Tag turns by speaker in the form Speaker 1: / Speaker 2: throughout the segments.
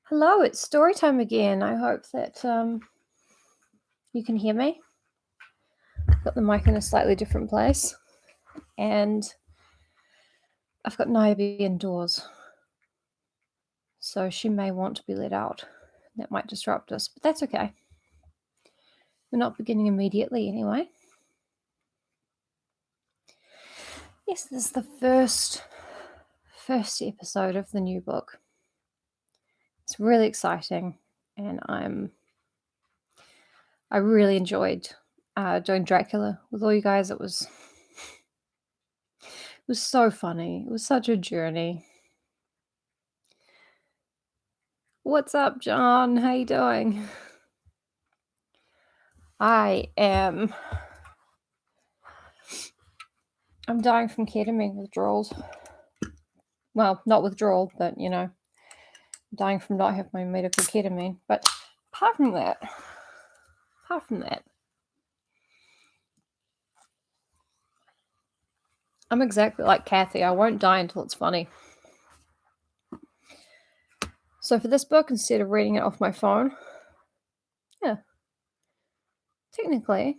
Speaker 1: Hello, it's story time again. I hope that you can hear me. I've got the mic in a slightly different place, and I've got Niobe indoors, so she may want to be let out. That might disrupt us, but that's okay. We're not beginning immediately anyway. Yes, this is the first episode of the new book. It's really exciting, and I really enjoyed doing Dracula with all you guys. It was so funny. It was such a journey. What's up, John? How you doing? I'm dying from ketamine withdrawals. Well, not withdrawal, but dying from not having my medical ketamine. But apart from that, I'm exactly like Kathy. I won't die until it's funny. So for this book, instead of reading it off my phone, technically,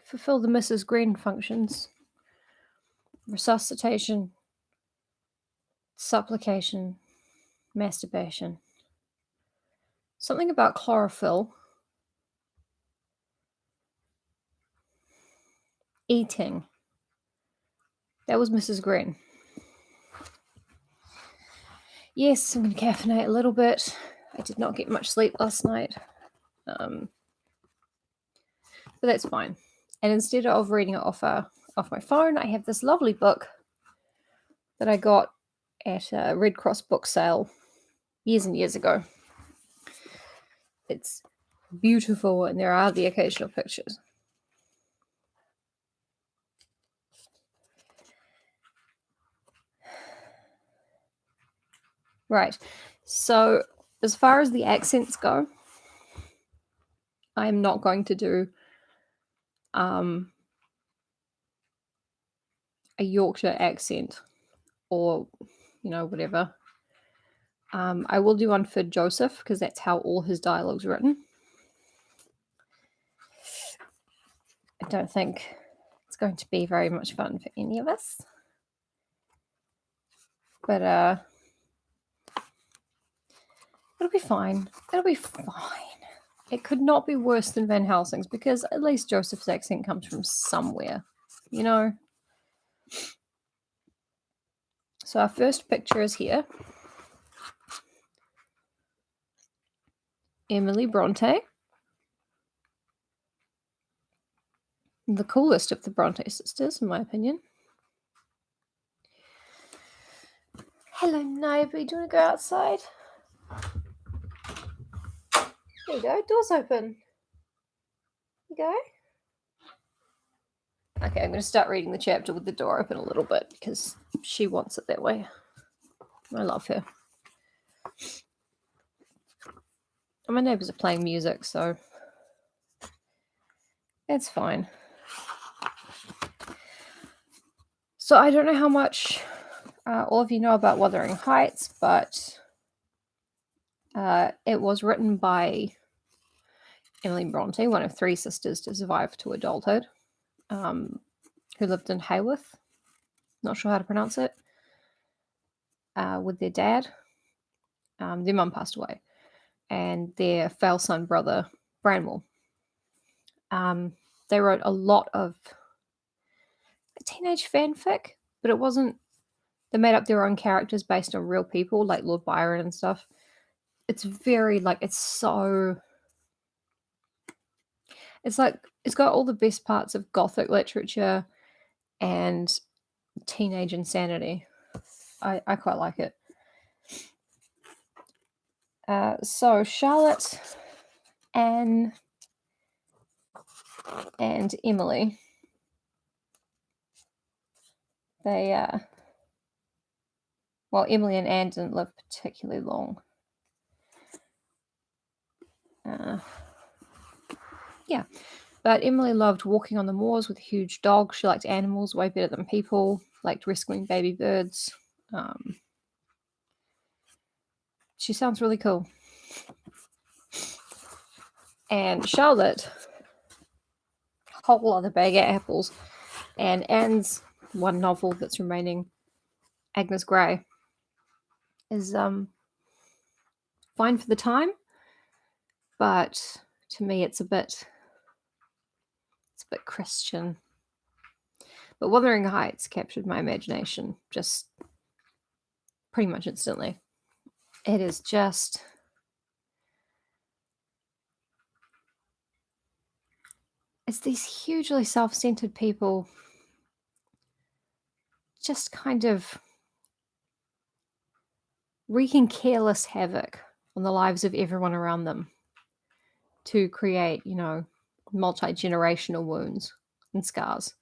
Speaker 1: fulfill the Mrs. Green functions: resuscitation, supplication, masturbation. Something about chlorophyll, eating. That was Mrs. Green. Yes, I'm going to caffeinate a little bit. I did not get much sleep last night. But that's fine. And instead of reading it off my phone, I have this lovely book that I got at a Red Cross book sale years and years ago. It's beautiful, and there are the occasional pictures. Right. So as far as the accents go, I'm not going to do a Yorkshire accent or, whatever. I will do one for Joseph because that's how all his dialogue's written. I don't think it's going to be very much fun for any of us. But it'll be fine. It'll be fine. It could not be worse than Van Helsing's because at least Joseph's accent comes from somewhere, So our first picture is here. Emily Bronte. The coolest of the Bronte sisters, in my opinion. Hello, Niobe. Do you want to go outside? There you go. Door's open. There you go. Okay, I'm going to start reading the chapter with the door open a little bit because she wants it that way. I love her. And my neighbours are playing music, so it's fine. So I don't know how much all of you know about Wuthering Heights, but it was written by Emily Bronte, one of three sisters to survive to adulthood, who lived in Haworth. Not sure how to pronounce it. With their dad. Their mum passed away. And their fail son brother, Branwell. They wrote a lot of teenage fanfic, but it wasn't. They made up their own characters based on real people, like Lord Byron and stuff. It's very it's got all the best parts of Gothic literature and teenage insanity. I quite like it. So Charlotte, Anne, and Emily, they Emily and Anne didn't live particularly long. But Emily loved walking on the moors with a huge dog. She liked animals way better than people, liked rescuing baby birds. She sounds really cool. And Charlotte, whole other bag of apples. And Anne's one novel that's remaining, Agnes Grey, is fine for the time, but to me it's a bit Christian. But Wuthering Heights captured my imagination just pretty much instantly. It is just, it's these hugely self-centered people just kind of wreaking careless havoc on the lives of everyone around them to create, multi-generational wounds and scars.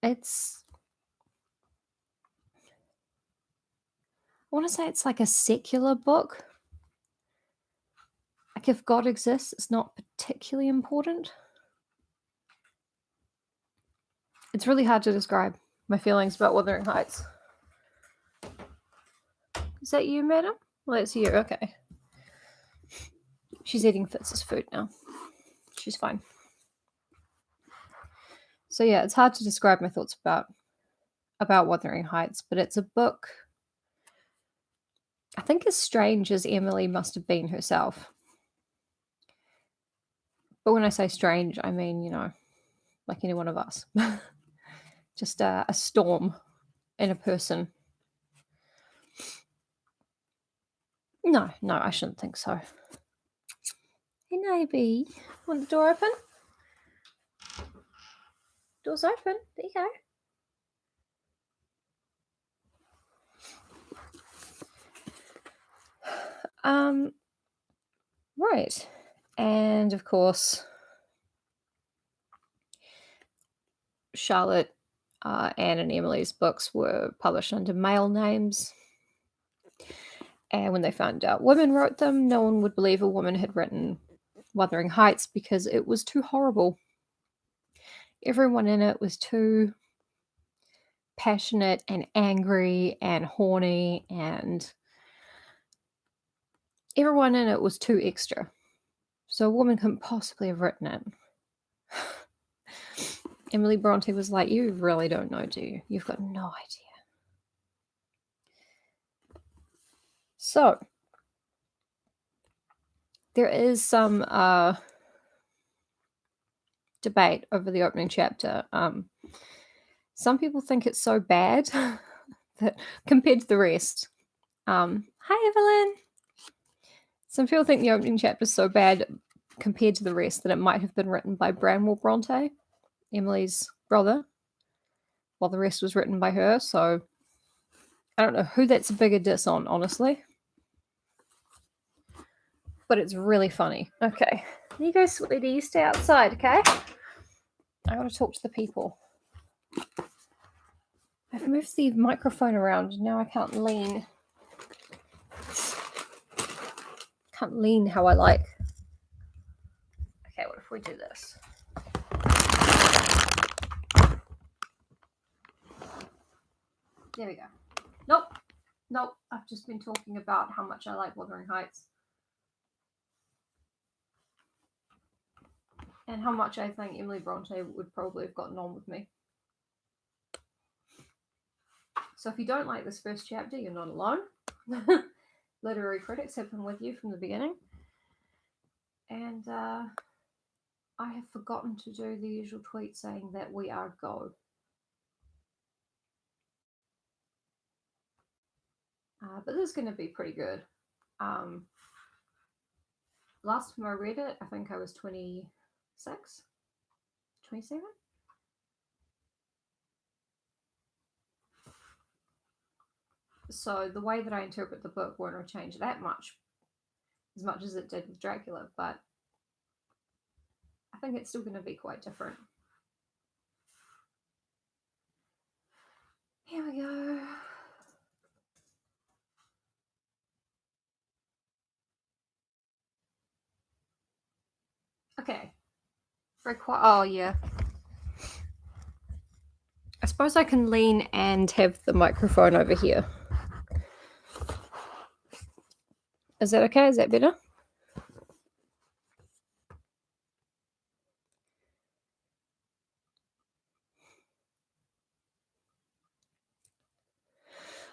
Speaker 1: I want to say it's like a secular book. Like if God exists, it's not particularly important. It's really hard to describe my feelings about Wuthering Heights. Is that you, madam? Well, it's you. Okay. She's eating Fitz's food now. She's fine. So yeah, it's hard to describe my thoughts about Wuthering Heights, but it's a book I think as strange as Emily must have been herself. But when I say strange, I mean, like any one of us. Just a storm in a person. No, I shouldn't think so. Hey, Navy. Want the door open? Door's open. There you go. Right. And of course, Charlotte, Anne and Emily's books were published under male names. And when they found out women wrote them, no one would believe a woman had written Wuthering Heights because it was too horrible. Everyone in it was too passionate and angry and horny, and everyone in it was too extra. So a woman couldn't possibly have written it. Emily Bronte was like, you really don't know, do you? You've got no idea. So there is some debate over the opening chapter. Some people think it's so bad that compared to the rest. Hi, Evelyn. Some people think the opening chapter is so bad compared to the rest that it might have been written by Branwell Bronte, Emily's brother, while the rest was written by her. So I don't know who that's a bigger diss on, honestly. But it's really funny. Okay. You go, sweetie. You stay outside, okay? I want to talk to the people. I've moved the microphone around. Now I can't lean. Can't lean how I like. Okay, what if we do this? There we go. Nope. I've just been talking about how much I like Wuthering Heights. And how much I think Emily Bronte would probably have gotten on with me. So if you don't like this first chapter, you're not alone. Literary critics have been with you from the beginning. And I have forgotten to do the usual tweet saying that we are go. But this is going to be pretty good. Last time I read it, I think I was 26, 27. So the way that I interpret the book won't have changed that much, as much as it did with Dracula, but I think it's still going to be quite different. Here we go. Okay. Very quiet. Oh, yeah. I suppose I can lean and have the microphone over here. Is that okay? Is that better?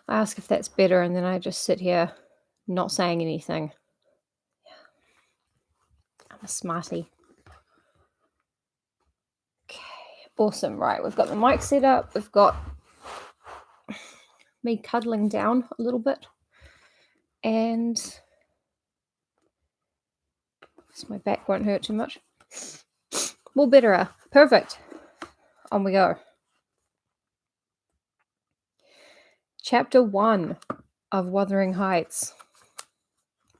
Speaker 1: I ask if that's better, and then I just sit here not saying anything. I'm a smarty. Okay, awesome. Right, we've got the mic set up. We've got me cuddling down a little bit. And so my back won't hurt too much. More better. Perfect. On we go. Chapter 1 of Wuthering Heights.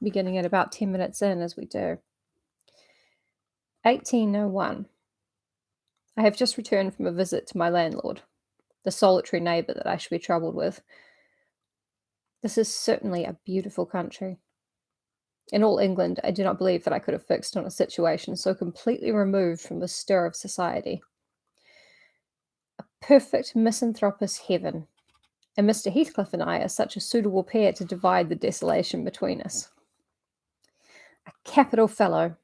Speaker 1: Beginning at about 10 minutes in, as we do. 1801. I have just returned from a visit to my landlord, the solitary neighbour that I should be troubled with. This is certainly a beautiful country. In all England, I do not believe that I could have fixed on a situation so completely removed from the stir of society. A perfect misanthropist heaven, and Mr. Heathcliff and I are such a suitable pair to divide the desolation between us. A capital fellow.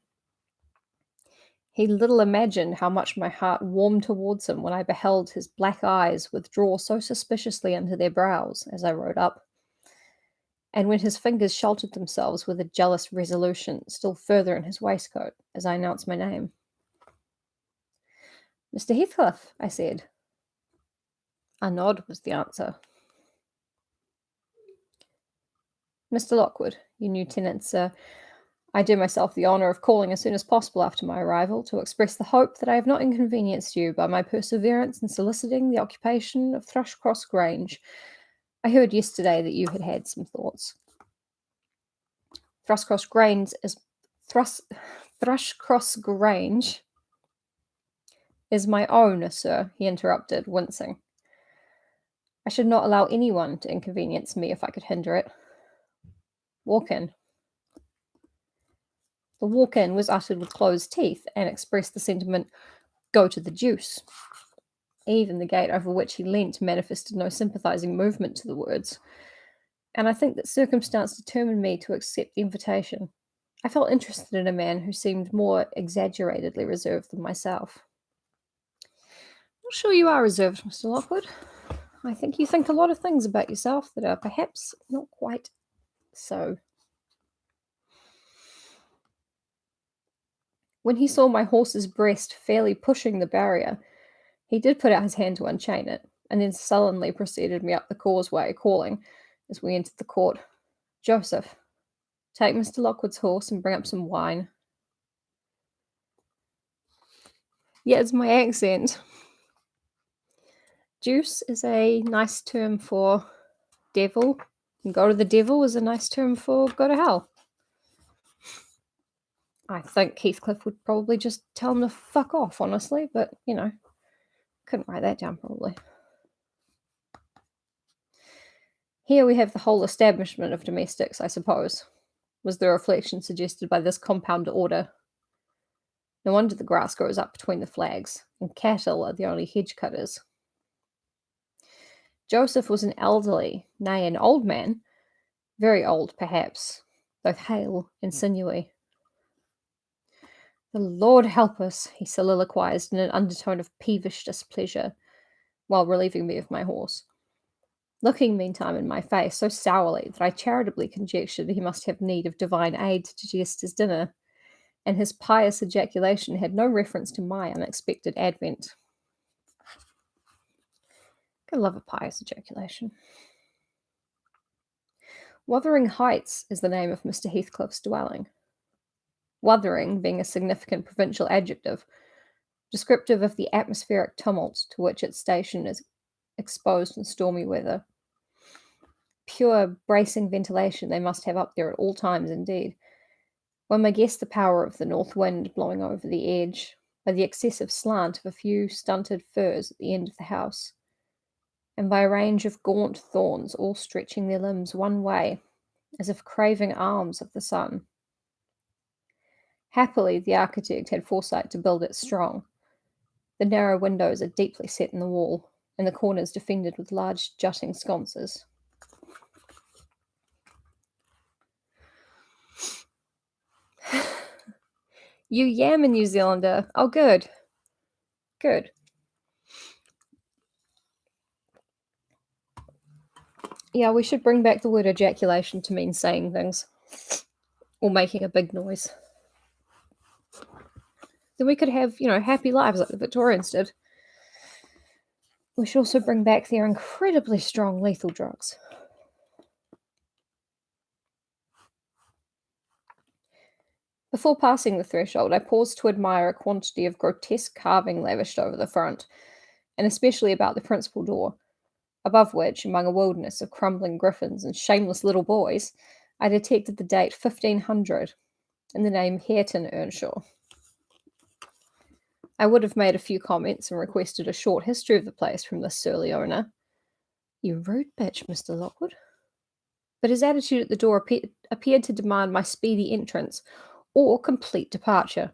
Speaker 1: He little imagined how much my heart warmed towards him when I beheld his black eyes withdraw so suspiciously into their brows as I rode up, and when his fingers sheltered themselves with a jealous resolution still further in his waistcoat as I announced my name. "Mr. Heathcliff," I said. A nod was the answer. "Mr. Lockwood, your new tenant, sir. I do myself the honour of calling as soon as possible after my arrival to express the hope that I have not inconvenienced you by my perseverance in soliciting the occupation of Thrushcross Grange. I heard yesterday that you had had some thoughts." Thrushcross Grange is my own, sir, he interrupted, wincing. I should not allow anyone to inconvenience me if I could hinder it. Walk in. The walk-in was uttered with closed teeth, and expressed the sentiment, "Go to the deuce." Even the gate over which he leant manifested no sympathizing movement to the words, and I think that circumstance determined me to accept the invitation. I felt interested in a man who seemed more exaggeratedly reserved than myself. "Not sure you are reserved, Mr. Lockwood. I think you think a lot of things about yourself that are perhaps not quite so." When he saw my horse's breast fairly pushing the barrier, he did put out his hand to unchain it, and then sullenly preceded me up the causeway, calling, as we entered the court, "Joseph, take Mr. Lockwood's horse and bring up some wine." Yeah, it's my accent. Juice is a nice term for devil, and go to the devil is a nice term for go to hell. I think Heathcliff would probably just tell him to fuck off, honestly, but, couldn't write that down probably. Here we have the whole establishment of domestics, I suppose, was the reflection suggested by this compound order. No wonder the grass grows up between the flags, and cattle are the only hedge cutters. Joseph was an elderly, nay, an old man, very old perhaps, though hale and sinewy. "The Lord help us," he soliloquized in an undertone of peevish displeasure, while relieving me of my horse, looking meantime in my face so sourly that I charitably conjectured he must have need of divine aid to digest his dinner, and his pious ejaculation had no reference to my unexpected advent. I love a pious ejaculation. Wuthering Heights is the name of Mr. Heathcliff's dwelling. Wuthering being a significant provincial adjective, descriptive of the atmospheric tumult to which its station is exposed in stormy weather. Pure, bracing ventilation they must have up there at all times indeed. One may guess the power of the north wind blowing over the edge by the excessive slant of a few stunted firs at the end of the house, and by a range of gaunt thorns all stretching their limbs one way, as if craving alms of the sun. Happily, the architect had foresight to build it strong. The narrow windows are deeply set in the wall, and the corners defended with large jutting sconces. "You yam a New Zealander. Oh, good. Good." Yeah, we should bring back the word ejaculation to mean saying things or making a big noise. Then we could have, happy lives like the Victorians did. We should also bring back their incredibly strong lethal drugs. Before passing the threshold, I paused to admire a quantity of grotesque carving lavished over the front, and especially about the principal door, above which, among a wilderness of crumbling griffins and shameless little boys, I detected the date 1500 and the name Hareton Earnshaw. I would have made a few comments and requested a short history of the place from this surly owner. You rude bitch, Mr. Lockwood. But his attitude at the door appeared to demand my speedy entrance or complete departure,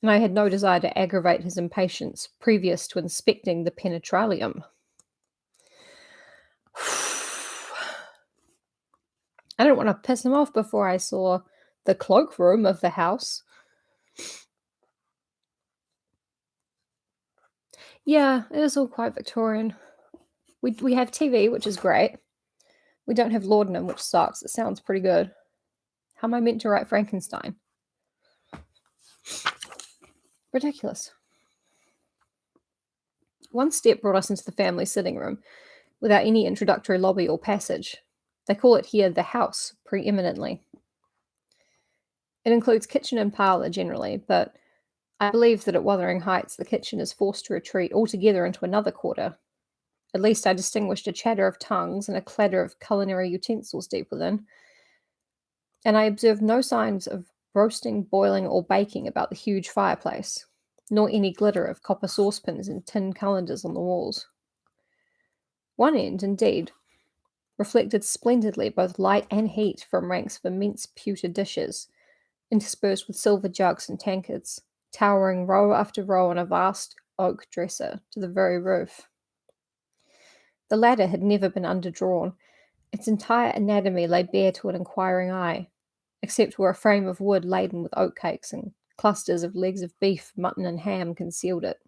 Speaker 1: and I had no desire to aggravate his impatience previous to inspecting the penetralium. I didn't want to piss him off before I saw the cloakroom of the house. Yeah, it is all quite Victorian. We have TV, which is great. We don't have laudanum, which sucks. It sounds pretty good. How am I meant to write Frankenstein? Ridiculous. One step brought us into the family sitting room, without any introductory lobby or passage. They call it here the house, preeminently. It includes kitchen and parlour generally, but I believe that at Wuthering Heights the kitchen is forced to retreat altogether into another quarter. At least I distinguished a chatter of tongues and a clatter of culinary utensils deep within, and I observed no signs of roasting, boiling, or baking about the huge fireplace, nor any glitter of copper saucepans and tin calendars on the walls. One end, indeed, reflected splendidly both light and heat from ranks of immense pewter dishes, interspersed with silver jugs and tankards, towering row after row on a vast oak dresser to the very roof. The latter had never been underdrawn. Its entire anatomy lay bare to an inquiring eye, except where a frame of wood laden with oatcakes and clusters of legs of beef, mutton, and ham concealed it.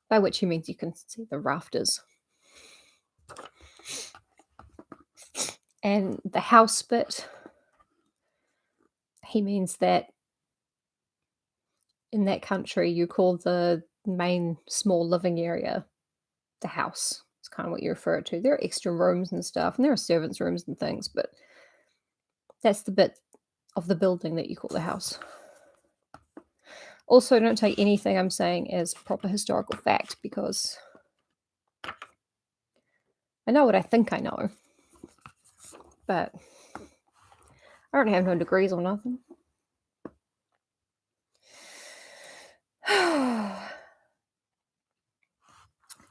Speaker 1: By which he means you can see the rafters. And the house bit, he means that in that country you call the main small living area the house. It's kind of what you refer to. There are extra rooms and stuff, and there are servants' rooms and things, but that's the bit of the building that you call the house. Also, don't take anything I'm saying as proper historical fact, because I know what I think I know, but I don't have no degrees or nothing.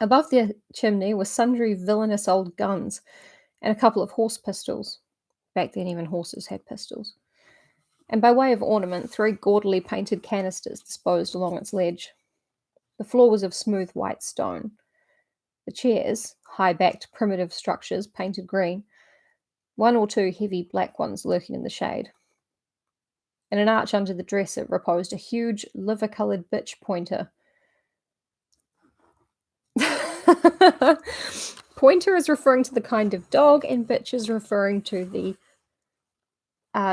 Speaker 1: Above the chimney were sundry villainous old guns and a couple of horse pistols. Back then, even horses had pistols. And by way of ornament, 3 gaudily painted canisters disposed along its ledge. The floor was of smooth white stone. The chairs, high-backed primitive structures painted green, 1 or 2 heavy black ones lurking in the shade. In an arch under the dresser reposed a huge liver-coloured bitch pointer. Pointer is referring to the kind of dog, and bitch is referring to the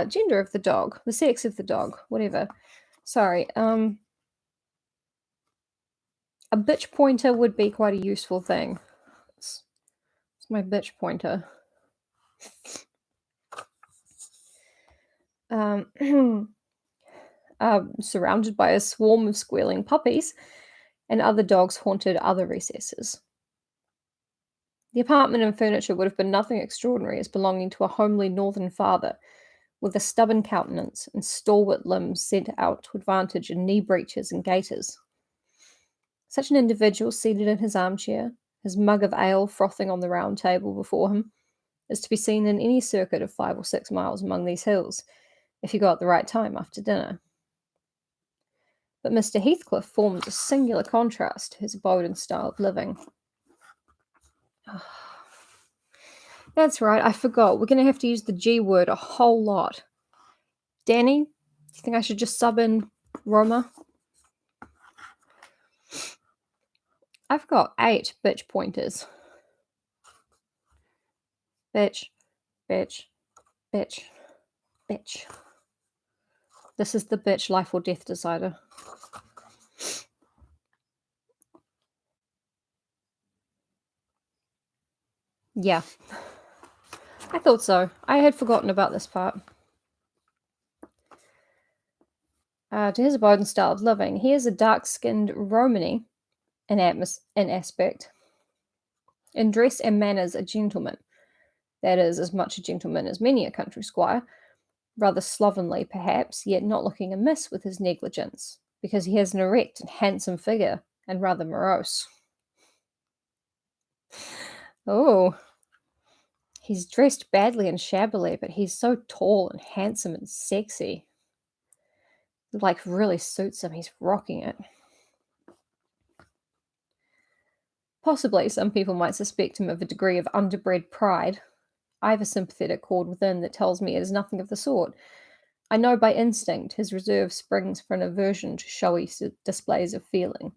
Speaker 1: gender of the dog, the sex of the dog, whatever. Sorry. A bitch pointer would be quite a useful thing. It's my bitch pointer. Surrounded by a swarm of squealing puppies, and other dogs haunted other recesses. The apartment and furniture would have been nothing extraordinary as belonging to a homely northern father, with a stubborn countenance and stalwart limbs sent out to advantage in knee breeches and gaiters. Such an individual seated in his armchair, his mug of ale frothing on the round table before him, is to be seen in any circuit of 5 or 6 miles among these hills, if you go at the right time after dinner. But Mr. Heathcliff forms a singular contrast to his abode and style of living. That's right, I forgot. We're going to have to use the G word a whole lot. Danny, do you think I should just sub in Roma? I've got 8 bitch pointers. Bitch, bitch, bitch, bitch. This is the bitch life or death decider. Yeah. I thought so. I had forgotten about this part. To his abode and style of living, he is a dark-skinned Romany in aspect. In dress and manners, a gentleman. That is, as much a gentleman as many a country squire, rather slovenly perhaps, yet not looking amiss with his negligence, because he has an erect and handsome figure, and rather morose. Oh, he's dressed badly and shabbily, but he's so tall and handsome and sexy. Like, really suits him. He's rocking it. Possibly some people might suspect him of a degree of underbred pride. I have a sympathetic chord within that tells me it is nothing of the sort. I know by instinct his reserve springs from an aversion to showy displays of feeling,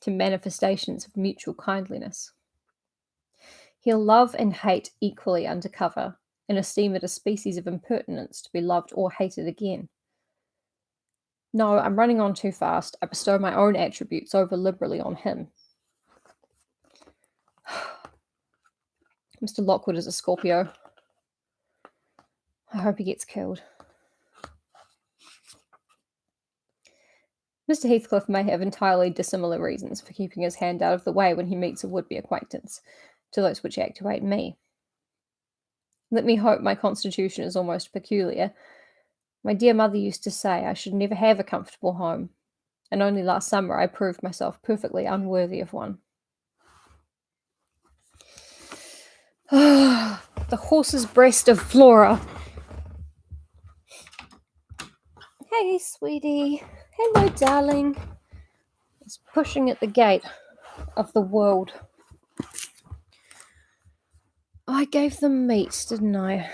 Speaker 1: to manifestations of mutual kindliness. He'll love and hate equally under cover, and esteem it a species of impertinence to be loved or hated again. No, I'm running on too fast. I bestow my own attributes over liberally on him. Mr. Lockwood is a Scorpio. I hope he gets killed. Mr. Heathcliff may have entirely dissimilar reasons for keeping his hand out of the way when he meets a would-be acquaintance, to those which actuate me. Let me hope my constitution is almost peculiar. My dear mother used to say I should never have a comfortable home, and only last summer I proved myself perfectly unworthy of one. The horse's breast of Flora. Hey, sweetie. Hello, darling. It's pushing at the gate of the world. I gave them meat, didn't I?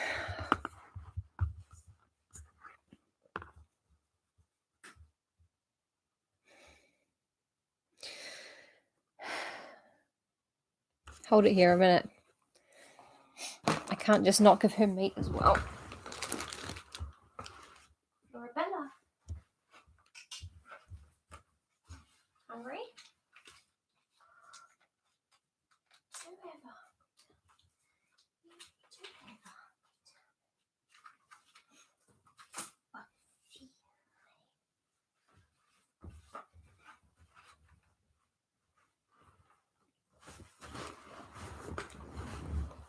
Speaker 1: Hold it here a minute. I can't just not give her meat as well. Arabella. Hungry?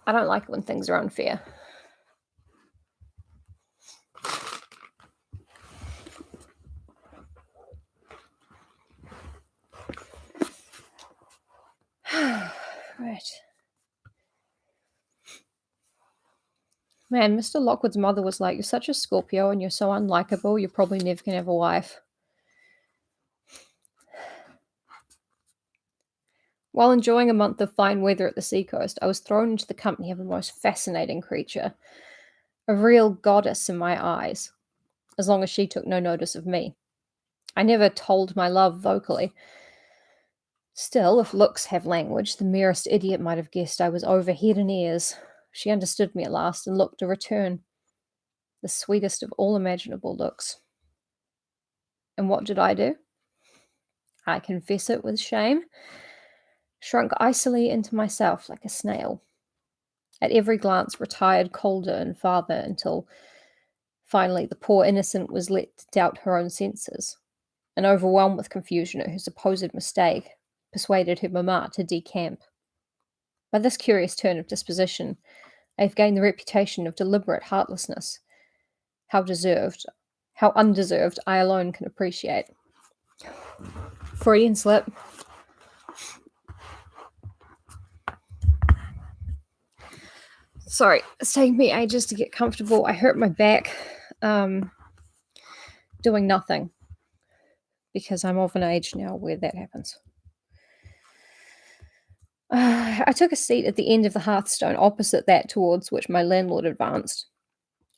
Speaker 1: I don't like it when things are unfair. Right. Man, Mr. Lockwood's mother was like, "You're such a Scorpio and you're so unlikable, you're probably never going to have a wife." While enjoying a month of fine weather at the seacoast, I was thrown into the company of a most fascinating creature, a real goddess in my eyes, as long as she took no notice of me. I never told my love vocally. Still, if looks have language, the merest idiot might have guessed I was over head and ears. She understood me at last and looked a return, the sweetest of all imaginable looks. And what did I do? I confess it with shame, shrunk icily into myself like a snail. At every glance retired colder and farther until finally the poor innocent was let to doubt her own senses, and overwhelmed with confusion at her supposed mistake, persuaded her mamma to decamp. By this curious turn of disposition, I have gained the reputation of deliberate heartlessness. How undeserved, I alone can appreciate. Freudian slip. Sorry, it's taking me ages to get comfortable. I hurt my back doing nothing because I'm of an age now where that happens. I took a seat at the end of the hearthstone opposite that towards which my landlord advanced,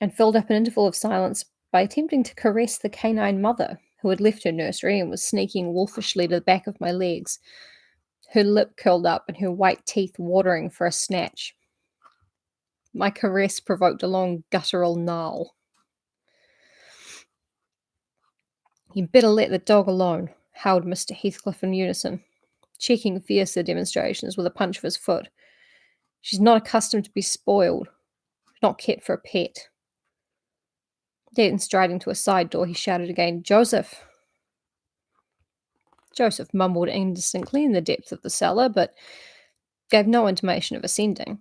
Speaker 1: and filled up an interval of silence by attempting to caress the canine mother who had left her nursery and was sneaking wolfishly to the back of my legs, her lip curled up and her white teeth watering for a snatch. My caress provoked a long guttural gnarl. "You'd better let the dog alone," howled Mr. Heathcliff in unison, checking fiercer demonstrations with a punch of his foot. "She's not accustomed to be spoiled, not kept for a pet." Then, striding to a side door, he shouted again, "Joseph!" Joseph mumbled indistinctly in the depth of the cellar, but gave no intimation of ascending.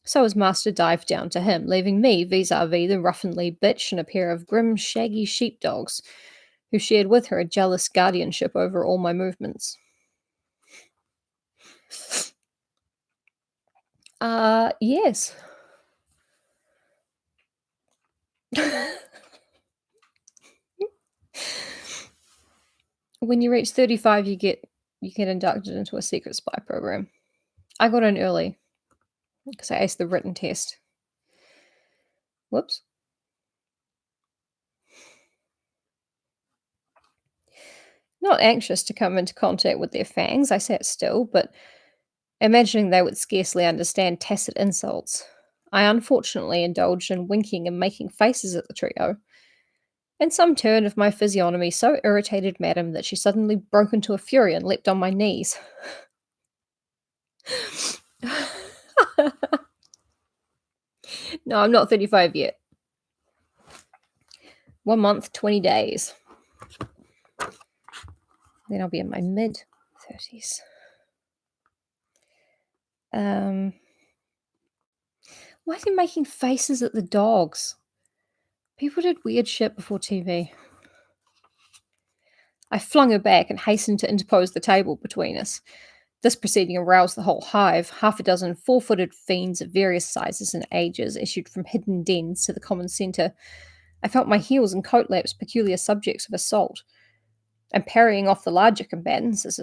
Speaker 1: So his master dived down to him, leaving me vis-a-vis the ruffianly bitch and a pair of grim, shaggy sheepdogs, who shared with her a jealous guardianship over all my movements. Yes. When you reach 35, you get inducted into a secret spy program. I got in early because I aced the written test. Whoops. Not anxious to come into contact with their fangs, I sat still, but imagining they would scarcely understand tacit insults, I unfortunately indulged in winking and making faces at the trio, and some turn of my physiognomy so irritated Madam that she suddenly broke into a fury and leapt on my knees. No, I'm not 35 yet. 1 month, 20 days. Then I'll be in my mid-30s. Why are they making faces at the dogs? People did weird shit before TV. I flung her back and hastened to interpose the table between us. This proceeding aroused the whole hive. Half a dozen four-footed fiends of various sizes and ages issued from hidden dens to the common centre. I felt my heels and coat laps peculiar subjects of assault, and parrying off the larger combatants as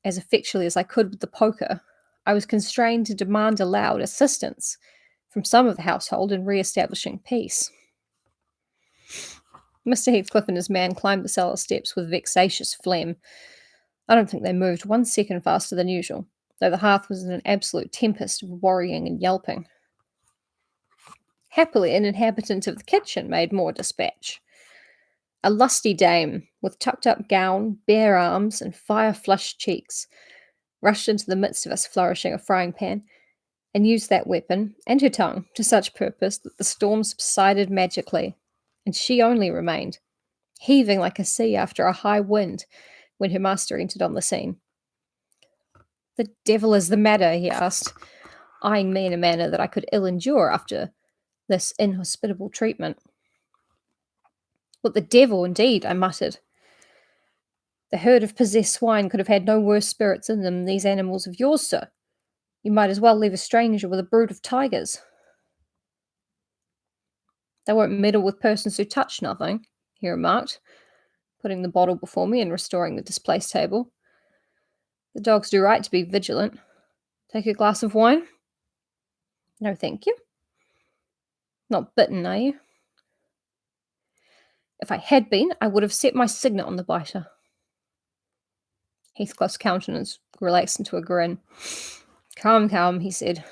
Speaker 1: effectually as I could with the poker, I was constrained to demand aloud assistance from some of the household in re-establishing peace. Mr. Heathcliff and his man climbed the cellar steps with vexatious phlegm. I don't think they moved 1 second faster than usual, though the hearth was in an absolute tempest of worrying and yelping. Happily, an inhabitant of the kitchen made more dispatch. A lusty dame, with tucked-up gown, bare arms, and fire-flushed cheeks, rushed into the midst of us flourishing a frying-pan, and used that weapon, and her tongue, to such purpose that the storm subsided magically, and she only remained, heaving like a sea after a high wind, when her master entered on the scene. "The devil is the matter?" he asked, eyeing me in a manner that I could ill endure after this inhospitable treatment. "What the devil, indeed?" I muttered. "The herd of possessed swine could have had no worse spirits in them than these animals of yours, sir. You might as well leave a stranger with a brood of tigers." "They won't meddle with persons who touch nothing," he remarked, putting the bottle before me and restoring the displaced table. "The dogs do right to be vigilant. Take a glass of wine?" "No, thank you." "Not bitten, are you?" "If I had been, I would have set my signet on the biter." Heathcliff's countenance relaxed into a grin. "Come, come," he said.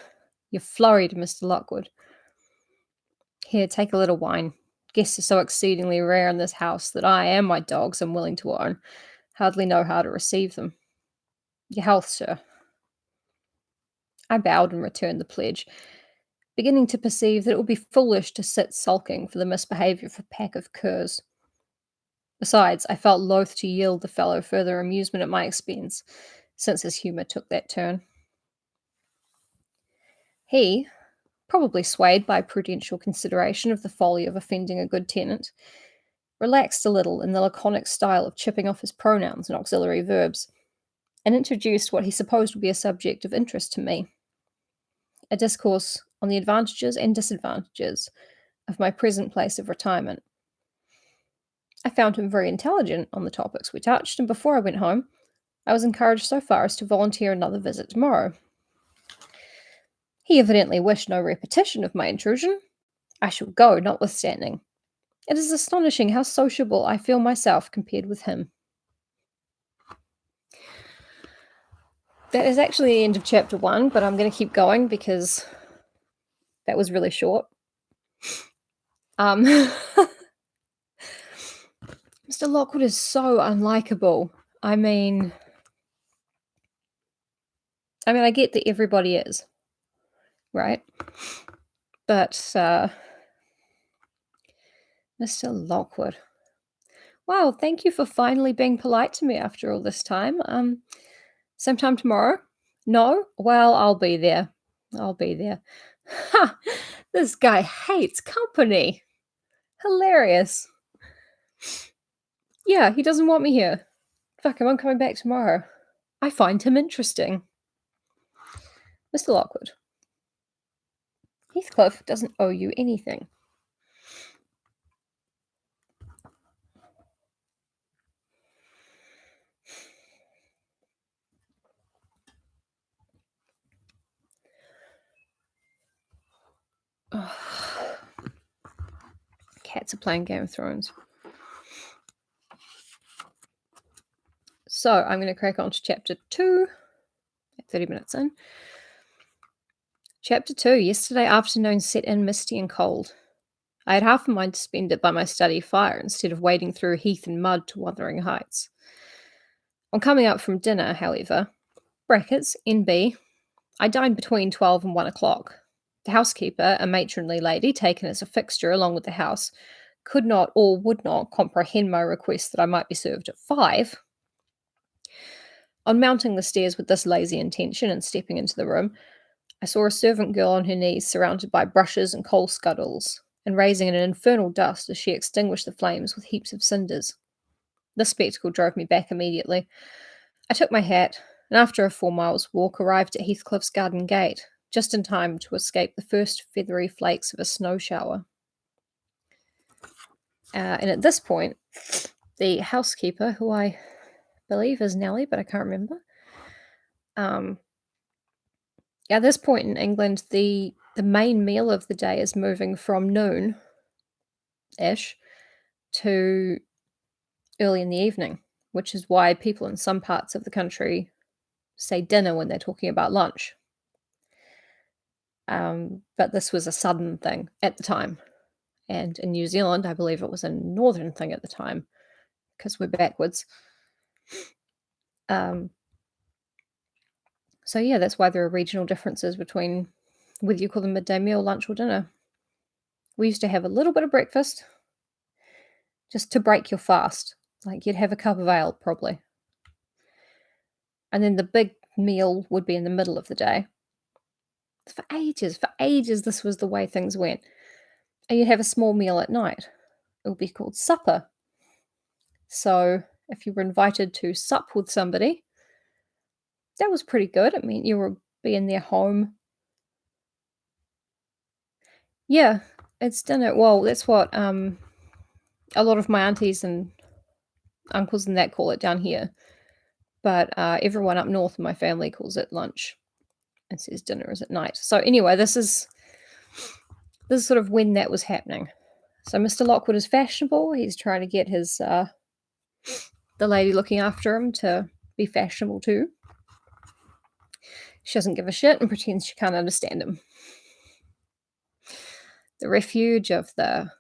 Speaker 1: "You're flurried, Mr. Lockwood. Here, take a little wine. Guests are so exceedingly rare in this house that I and my dogs, I'm willing to own, hardly know how to receive them. Your health, sir." I bowed and returned the pledge, beginning to perceive that it would be foolish to sit sulking for the misbehaviour of a pack of curs. Besides, I felt loath to yield the fellow further amusement at my expense, since his humour took that turn. He, probably swayed by prudential consideration of the folly of offending a good tenant, relaxed a little in the laconic style of chipping off his pronouns and auxiliary verbs, and introduced what he supposed would be a subject of interest to me, a discourse on the advantages and disadvantages of my present place of retirement. I found him very intelligent on the topics we touched, and before I went home, I was encouraged so far as to volunteer another visit tomorrow. He evidently wished no repetition of my intrusion. I shall go, notwithstanding. It is astonishing how sociable I feel myself compared with him. That is actually the end of chapter 1, but I'm going to keep going because That was really short. Um, Mr. Lockwood is so unlikable. I mean, I get that everybody is, right? But Mr. Lockwood. Wow, thank you for finally being polite to me after all this time. Sometime tomorrow? No? Well, I'll be there. I'll be there. Ha! This guy hates company. Hilarious. Yeah, he doesn't want me here. Fuck him, I'm coming back tomorrow. I find him interesting. Mr. Lockwood. Heathcliff doesn't owe you anything. Ugh. Cats are playing Game of Thrones. So I'm going to crack on to chapter 2. 30 minutes in. Chapter 2. Yesterday afternoon set in misty and cold. I had half a mind to spend it by my study fire instead of wading through heath and mud to Wuthering Heights. On coming up from dinner, however, brackets, NB, I dined between 12 and 1 o'clock. The housekeeper, a matronly lady taken as a fixture along with the house, could not or would not comprehend my request that I might be served at 5. On mounting the stairs with this lazy intention and stepping into the room, I saw a servant girl on her knees surrounded by brushes and coal scuttles, and raising an infernal dust as she extinguished the flames with heaps of cinders. This spectacle drove me back immediately. I took my hat, and after a 4 miles walk arrived at Heathcliff's garden gate, just in time to escape the first feathery flakes of a snow shower. And at this point, the housekeeper, who I believe is Nellie, but I can't remember, at this point in England, the main meal of the day is moving from noon-ish to early in the evening, which is why people in some parts of the country say dinner when they're talking about lunch. But this was a southern thing at the time. And in New Zealand, I believe it was a northern thing at the time, because we're backwards. So yeah, that's why there are regional differences between whether you call them midday meal, lunch, or dinner. We used to have a little bit of breakfast just to break your fast. Like you'd have a cup of ale, probably. And then the big meal would be in the middle of the day. For ages, this was the way things went. And you'd have a small meal at night. It would be called supper. So if you were invited to sup with somebody, that was pretty good. It meant you were being their home. Yeah, it's dinner. Well, that's what a lot of my aunties and uncles and that call it down here. But everyone up north in my family calls it lunch and says dinner is at night. So anyway, this is sort of when that was happening. So Mr. Lockwood is fashionable. He's trying to get his the lady looking after him to be fashionable too. She doesn't give a shit and pretends she can't understand him. The refuge of the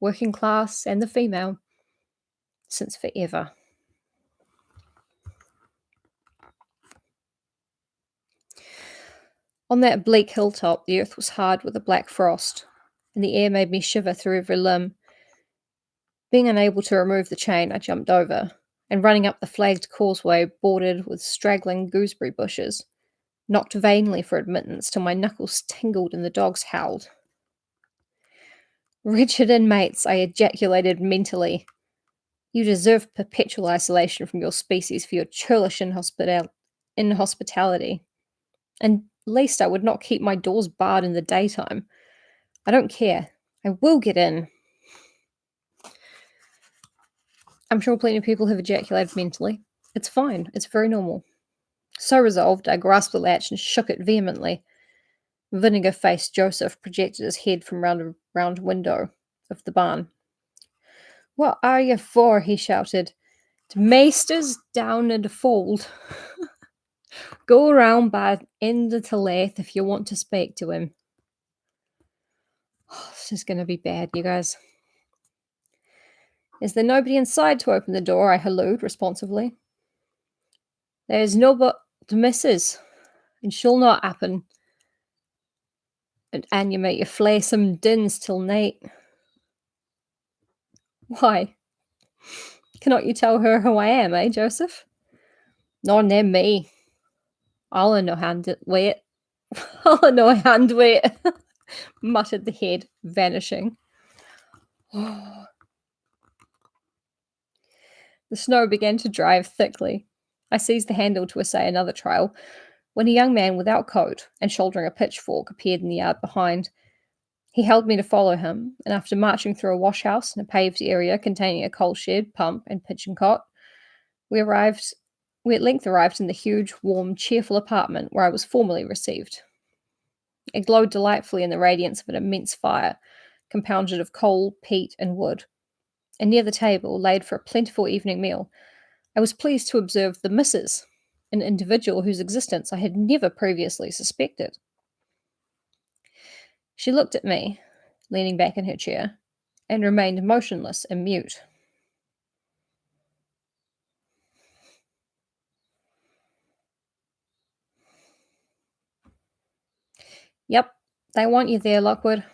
Speaker 1: working class and the female since forever. On that bleak hilltop, the earth was hard with a black frost, and the air made me shiver through every limb. Being unable to remove the chain, I jumped over, and running up the flagged causeway bordered with straggling gooseberry bushes, knocked vainly for admittance till my knuckles tingled and the dogs howled. Wretched inmates, I ejaculated mentally. You deserve perpetual isolation from your species for your churlish inhospitality. And least I would not keep my doors barred in the daytime. I don't care. I will get in. I'm sure plenty of people have ejaculated mentally. It's fine. It's very normal. So resolved, I grasped the latch and shook it vehemently. Vinegar-faced Joseph projected his head from round a round window of the barn. What are you for? He shouted. The meester's down in the fold. Go around by end of the lathe if you want to speak to him. This is going to be bad, you guys. Is there nobody inside to open the door? I hallooed responsively. There's no but the missus, and she'll not happen. And you make you flay some dins till night. Why? Cannot you tell her who I am, eh, Joseph? Nor name me. I'll no hand wait. I'll no hand wait, muttered the head, vanishing. The snow began to drive thickly. I seized the handle to essay another trial, when a young man without coat and shouldering a pitchfork appeared in the yard behind. He held me to follow him, and after marching through a washhouse and a paved area containing a coal shed, pump, and pitching cot, we at length arrived in the huge, warm, cheerful apartment where I was formally received. It glowed delightfully in the radiance of an immense fire, compounded of coal, peat, and wood, and near the table, laid for a plentiful evening meal, I was pleased to observe the missus, an individual whose existence I had never previously suspected. She looked at me, leaning back in her chair, and remained motionless and mute. Yep, they want you there, Lockwood.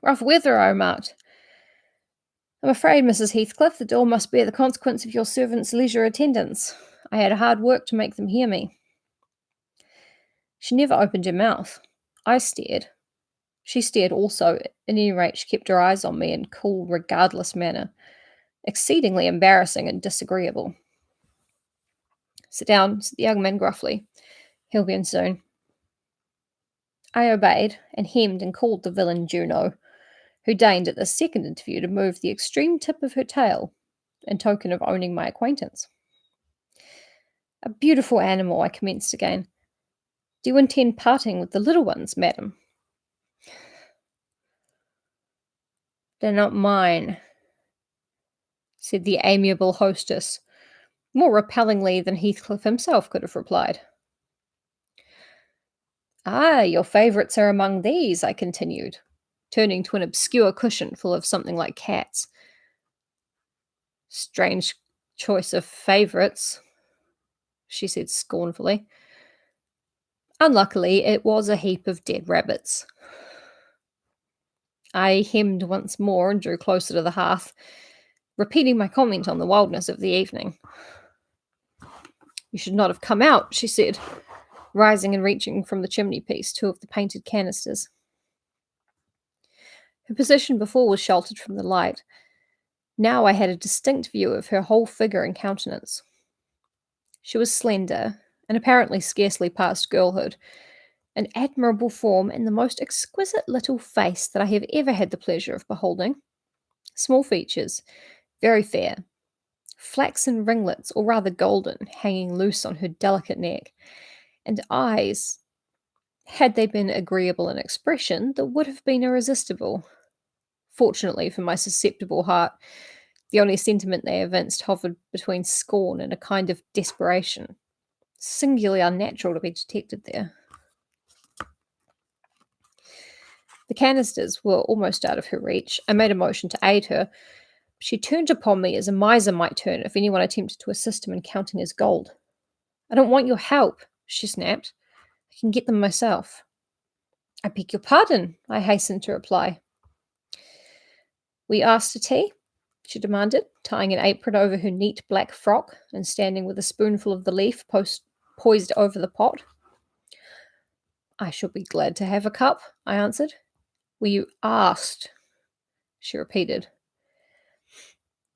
Speaker 1: Rough weather, I remarked. I'm afraid, Mrs. Heathcliff, the door must bear the consequence of your servant's leisure attendance. I had hard work to make them hear me. She never opened her mouth. I stared. She stared also. At any rate, she kept her eyes on me in cool, regardless manner, exceedingly embarrassing and disagreeable. Sit down, said the young man gruffly. He'll be in soon. I obeyed, and hemmed and called the villain Juno, who deigned at the second interview to move the extreme tip of her tail, in token of owning my acquaintance. A beautiful animal, I commenced again. Do you intend parting with the little ones, madam? They're not mine, said the amiable hostess, more repellingly than Heathcliff himself could have replied. Ah, your favourites are among these, I continued, turning to an obscure cushion full of something like cats. Strange choice of favourites, she said scornfully. Unluckily, it was a heap of dead rabbits. I hemmed once more and drew closer to the hearth, repeating my comment on the wildness of the evening. You should not have come out, she said, rising and reaching from the chimney-piece 2 of the painted canisters. Her position before was sheltered from the light. Now I had a distinct view of her whole figure and countenance. She was slender, and apparently scarcely past girlhood, an admirable form and the most exquisite little face that I have ever had the pleasure of beholding. Small features, very fair, flaxen ringlets, or rather golden, hanging loose on her delicate neck, and eyes, had they been agreeable in expression, that would have been irresistible. Fortunately for my susceptible heart, the only sentiment they evinced hovered between scorn and a kind of desperation, singularly unnatural to be detected there. The canisters were almost out of her reach. I made a motion to aid her. She turned upon me as a miser might turn if anyone attempted to assist him in counting his gold. I don't want your help, she snapped. I can get them myself. I beg your pardon, I hastened to reply. We asked to tea? She demanded, tying an apron over her neat black frock and standing with a spoonful of the leaf poised over the pot. I shall be glad to have a cup, I answered. Were you asked? She repeated.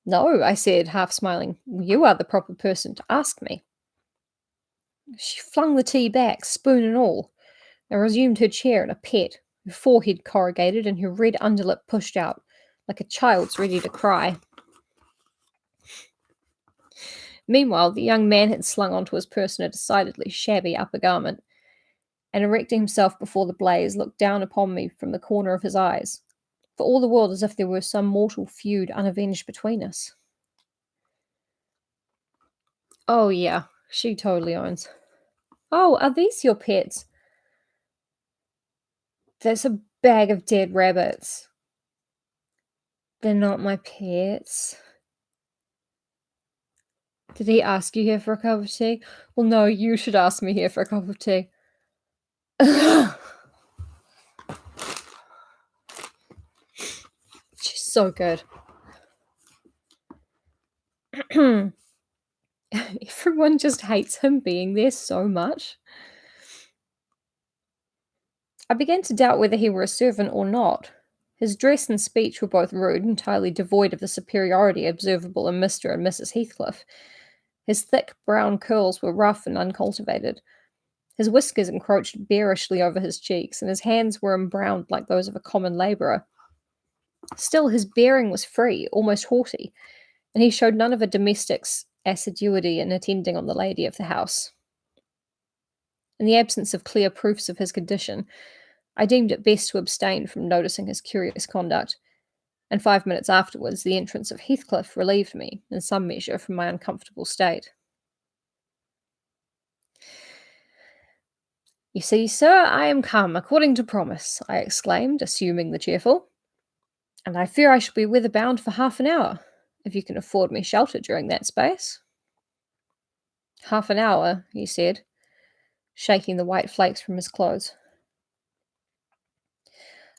Speaker 1: No, I said, half smiling. You are the proper person to ask me. She flung the tea back, spoon and all, and resumed her chair in a pet, her forehead corrugated and her red underlip pushed out, like a child's ready to cry. Meanwhile, the young man had slung onto his person a decidedly shabby upper garment, and erecting himself before the blaze, looked down upon me from the corner of his eyes, for all the world as if there were some mortal feud unavenged between us. Oh, yeah, she totally owns. Oh, are these your pets? There's a bag of dead rabbits. They're not my pets. Did he ask you here for a cup of tea? Well, no, you should ask me here for a cup of tea. She's so good. Everyone just hates him being there so much. I began to doubt whether he were a servant or not. His dress and speech were both rude, entirely devoid of the superiority observable in Mr. and Mrs. Heathcliff. His thick brown curls were rough and uncultivated. His whiskers encroached bearishly over his cheeks, and his hands were embrowned like those of a common labourer. Still, his bearing was free, almost haughty, and he showed none of a domestic's assiduity in attending on the lady of the house. In the absence of clear proofs of his condition, I deemed it best to abstain from noticing his curious conduct, and 5 minutes afterwards the entrance of Heathcliff relieved me, in some measure, from my uncomfortable state. "You see, sir, I am come, according to promise," I exclaimed, assuming the cheerful, "and I fear I shall be weather bound for half an hour, if you can afford me shelter during that space." "Half an hour," he said, shaking the white flakes from his clothes.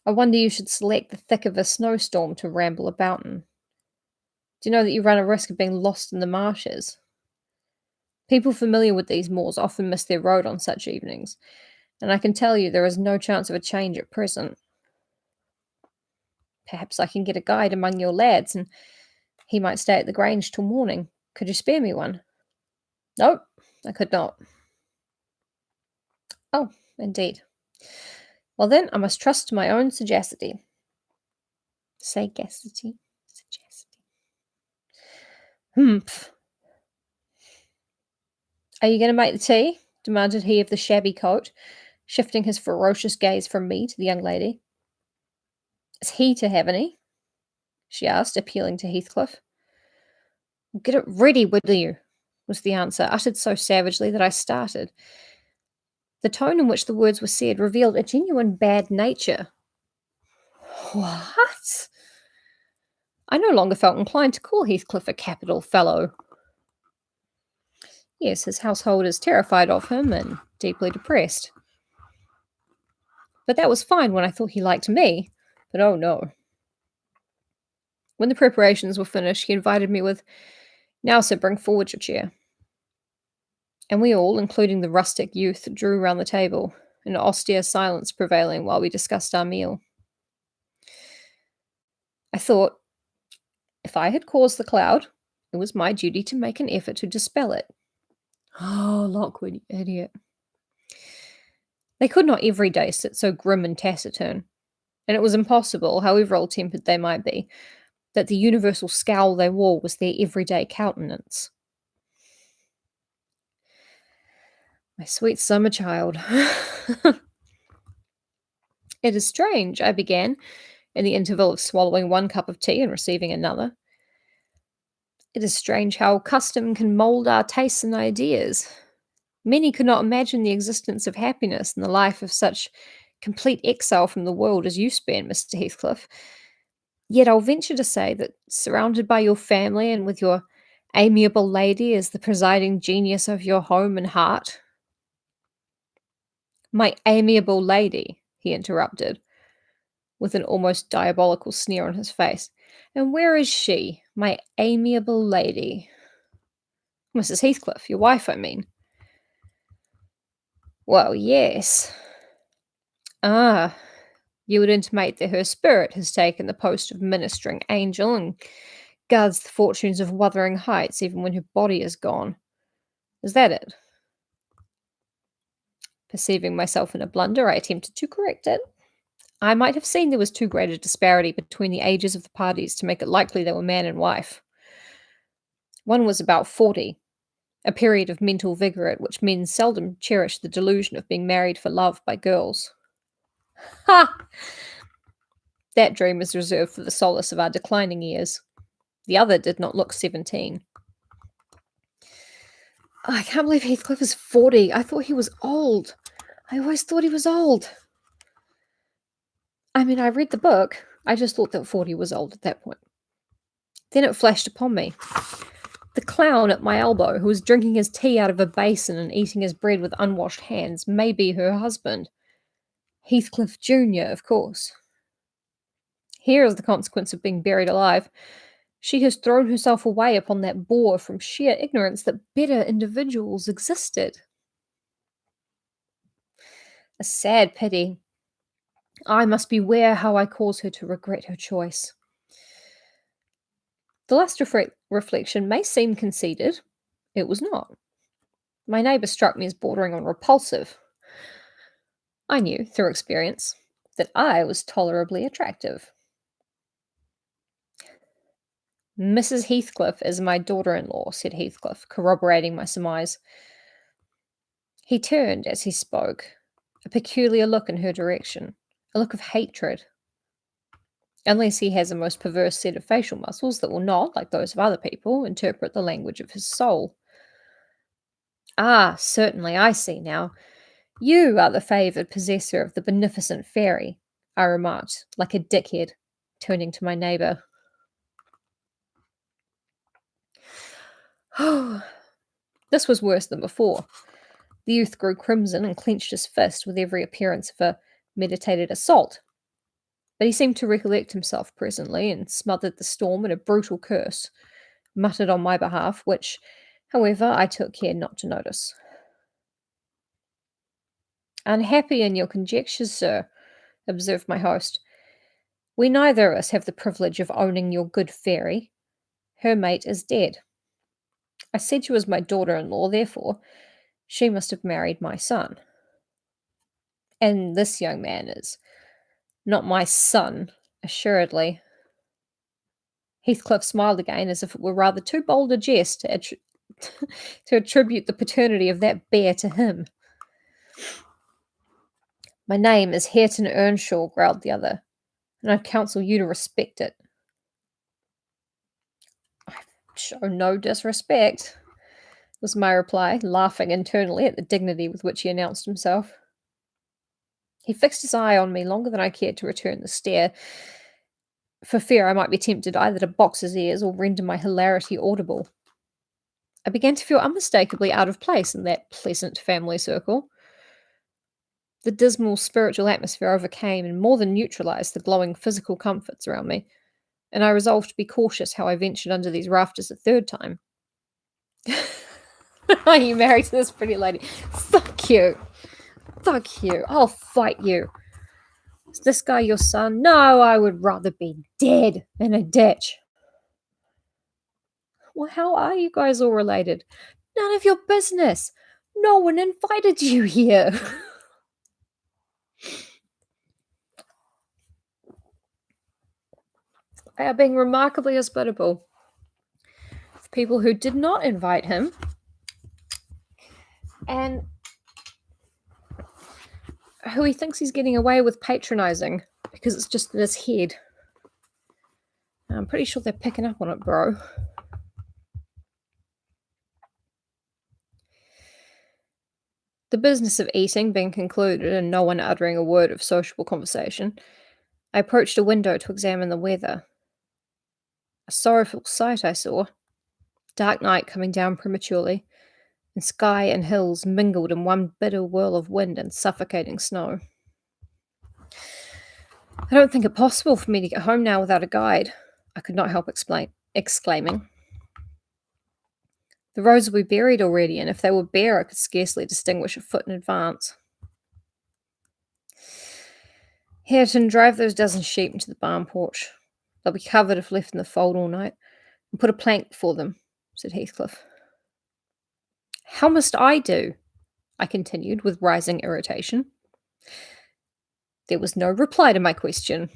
Speaker 1: "I wonder you should select the thick of a snowstorm to ramble about in. Do you know that you run a risk of being lost in the marshes? People familiar with these moors often miss their road on such evenings, and I can tell you there is no chance of a change at present. Perhaps I can get a guide among your lads, and he might stay at the Grange till morning. Could you spare me one?" "No, I could not." "Oh, indeed. Well then, I must trust to my own sagacity." Sagacity? Sagacity. "Humph. Are you going to make the tea?" demanded he of the shabby coat, shifting his ferocious gaze from me to the young lady. "Is he to have any?" she asked, appealing to Heathcliff. "Get it ready, will you?" was the answer, uttered so savagely that I started. The tone in which the words were said revealed a genuine bad nature. What? I no longer felt inclined to call Heathcliff a capital fellow. Yes, his household is terrified of him and deeply depressed. But that was fine when I thought he liked me. But oh no. When the preparations were finished, he invited me with, "Now, sir, bring forward your chair." And we all, including the rustic youth, drew round the table, an austere silence prevailing while we discussed our meal. I thought, if I had caused the cloud, it was my duty to make an effort to dispel it. Oh, Lockwood, you idiot. They could not every day sit so grim and taciturn, and it was impossible, however ill-tempered they might be, that the universal scowl they wore was their everyday countenance. My sweet summer child. It is strange, I began, in the interval of swallowing one cup of tea and receiving another. It is strange how custom can mould our tastes and ideas. Many could not imagine the existence of happiness in the life of such complete exile from the world as you spend, Mr. Heathcliff. Yet I'll venture to say that, surrounded by your family and with your amiable lady as the presiding genius of your home and heart— "My amiable lady," he interrupted, with an almost diabolical sneer on his face. "And where is she, my amiable lady?" "Mrs. Heathcliff, your wife, I mean." "Well, yes." "Ah, you would intimate that her spirit has taken the post of ministering angel and guards the fortunes of Wuthering Heights even when her body is gone. Is that it?" Perceiving myself in a blunder, I attempted to correct it. I might have seen there was too great a disparity between the ages of the parties to make it likely they were man and wife. One was about 40, a period of mental vigour at which men seldom cherish the delusion of being married for love by girls. Ha! That dream is reserved for the solace of our declining years. The other did not look 17. I can't believe Heathcliff is 40. I thought he was old. I always thought he was old. I mean, I read the book. I just thought that 40 was old at that point. Then it flashed upon me. The clown at my elbow, who was drinking his tea out of a basin and eating his bread with unwashed hands, may be her husband. Heathcliff Jr., of course. Here is the consequence of being buried alive. She has thrown herself away upon that boor from sheer ignorance that better individuals existed. A sad pity. I must beware how I cause her to regret her choice. The last reflection may seem conceited. It was not. My neighbour struck me as bordering on repulsive. I knew, through experience, that I was tolerably attractive. Mrs. Heathcliff is my daughter-in-law, said Heathcliff, corroborating my surmise. He turned as he spoke, a peculiar look in her direction, a look of hatred. Unless he has a most perverse set of facial muscles that will not, like those of other people, interpret the language of his soul. Ah, certainly, I see now. You are the favoured possessor of the beneficent fairy, I remarked, like a dickhead, turning to my neighbour. This was worse than before. The youth grew crimson and clenched his fist with every appearance of a meditated assault. But he seemed to recollect himself presently and smothered the storm in a brutal curse, muttered on my behalf, which, however, I took care not to notice. Unhappy in your conjectures, sir, observed my host. We neither of us have the privilege of owning your good fairy. Her mate is dead. I said she was my daughter-in-law, therefore she must have married my son. And this young man is not my son, assuredly. Heathcliff smiled again, as if it were rather too bold a jest to attribute the paternity of that bear to him. My name is Hareton Earnshaw, growled the other, and I counsel you to respect it. I show no disrespect, was my reply, laughing internally at the dignity with which he announced himself. He fixed his eye on me longer than I cared to return the stare, for fear I might be tempted either to box his ears or render my hilarity audible. I began to feel unmistakably out of place in that pleasant family circle. The dismal spiritual atmosphere overcame and more than neutralized the glowing physical comforts around me, and I resolved to be cautious how I ventured under these rafters a third time. Are you married to this pretty lady? Fuck you. Fuck you. I'll fight you. Is this guy your son? No, I would rather be dead in a ditch. Well, how are you guys all related? None of your business. No one invited you here. They are being remarkably hospitable. The people who did not invite him and who he thinks he's getting away with patronizing because it's just in his head. I'm pretty sure they're picking up on it, bro. The business of eating being concluded and no one uttering a word of sociable conversation, I approached a window to examine the weather. A sorrowful sight I saw. Dark night coming down prematurely, and sky and hills mingled in one bitter whirl of wind and suffocating snow. I don't think it possible for me to get home now without a guide, I could not help exclaiming. The roads will be buried already, and if they were bare, I could scarcely distinguish a foot in advance. Hareton, drive those dozen sheep into the barn porch. They'll be covered if left in the fold all night, and put a plank before them, said Heathcliff. How must I do? I continued with rising irritation. There was no reply to my question.